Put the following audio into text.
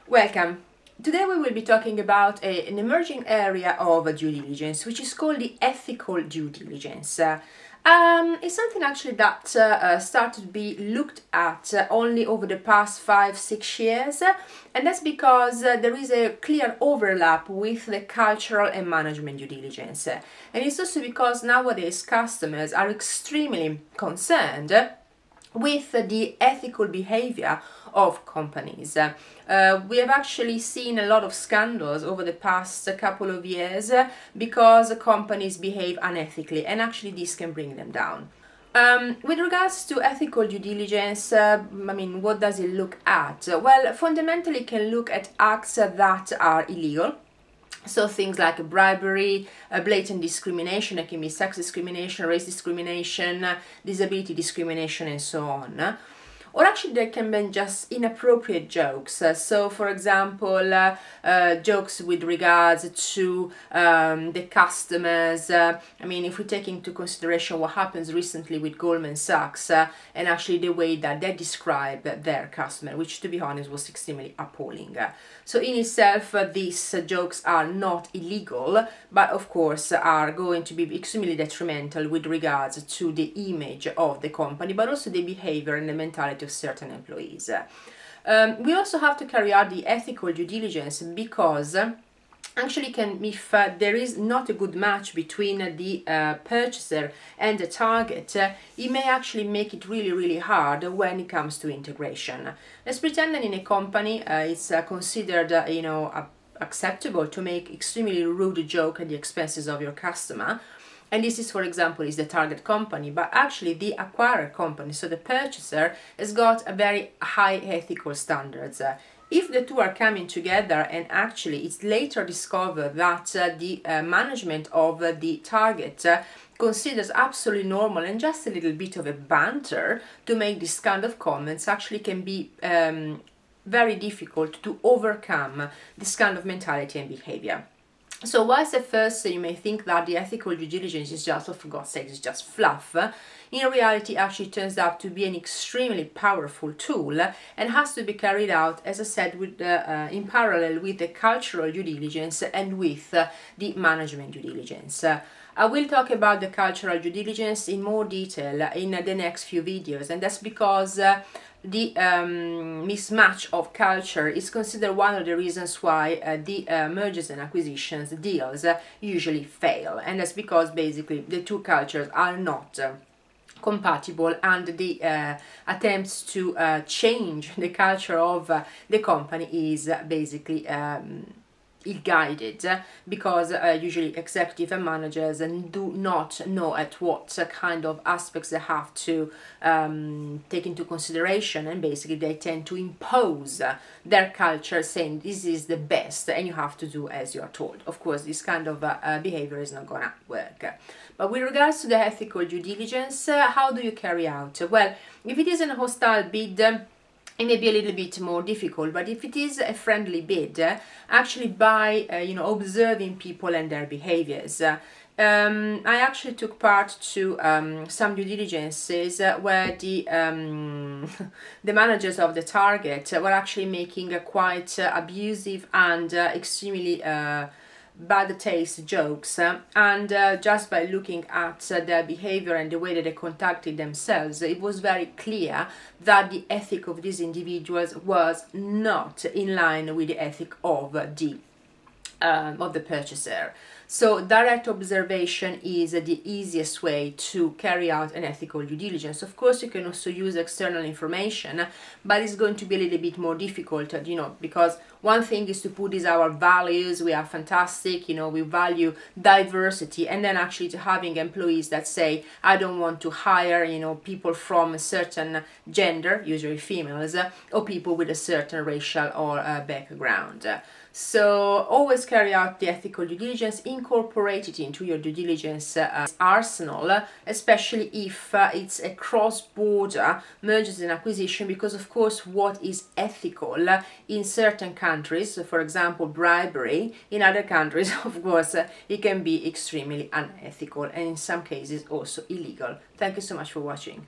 Welcome. Today we will be talking about an emerging area of due diligence, which is called the ethical due diligence. It's something actually that started to be looked at only over the past 5-6 years, and that's because there is a clear overlap with the cultural and management due diligence. And it's also because nowadays customers are extremely concerned with the ethical behavior of companies. We have actually seen a lot of scandals over the past couple of years because companies behave unethically, and actually this can bring them down. With regards to ethical due diligence, what does it look at? Well, fundamentally it can look at acts that are illegal. So things like bribery, blatant discrimination, it can be sex discrimination, race discrimination, disability discrimination, and so on. Or actually there can be just inappropriate jokes. So for example, jokes with regards to the customers. If we take into consideration what happens recently with Goldman Sachs and actually the way that they describe their customer, which to be honest was extremely appalling. So in itself, these jokes are not illegal, but of course are going to be extremely detrimental with regards to the image of the company, but also the behavior and the mentality of certain employees. We also have to carry out the ethical due diligence because actually if there is not a good match between the purchaser and the target, it may actually make it really hard when it comes to integration. Let's pretend that in a company it's considered acceptable to make extremely rude joke at the expenses of your customer. And this is, for example, is the target company, but actually the acquirer company, so the purchaser, has got a very high ethical standards. If the two are coming together and actually it's later discovered that the management of the target considers absolutely normal and just a little bit of a banter to make this kind of comments, actually can be very difficult to overcome this kind of mentality and behavior. So whilst at first you may think that the ethical due diligence is just, for God's sake, it's just fluff, in reality actually turns out to be an extremely powerful tool and has to be carried out, as I said, with in parallel with the cultural due diligence and with the management due diligence. I will talk about the cultural due diligence in more detail in the next few videos, and that's because the mismatch of culture is considered one of the reasons why the mergers and acquisitions deals usually fail, and that's because basically the two cultures are not compatible, and the attempts to change the culture of the company is basically ill-guided, because usually executive and managers do not know at what kind of aspects they have to take into consideration, and basically they tend to impose their culture, saying this is the best and you have to do as you are told. Of course, this kind of behavior is not gonna work. But with regards to the ethical due diligence, how do you carry out? Well, if it is a hostile bid, it may be a little bit more difficult, but if it is a friendly bid, actually by observing people and their behaviors. I actually took part to some due diligences where the managers of the target were actually making a quite abusive and extremely bad taste jokes, and just by looking at their behavior and the way that they conducted themselves, it was very clear that the ethic of these individuals was not in line with the ethic of the purchaser. So direct observation is the easiest way to carry out an ethical due diligence. Of course, you can also use external information, but it's going to be a little bit more difficult, because one thing is to put these our values, we are fantastic, we value diversity, and then actually to having employees that say, I don't want to hire, people from a certain gender, usually females, or people with a certain racial or background. So always carry out the ethical due diligence, incorporate it into your due diligence arsenal, especially if it's a cross-border mergers and acquisition, because of course what is ethical in certain countries, so for example bribery, in other countries of course it can be extremely unethical and in some cases also illegal. Thank you so much for watching.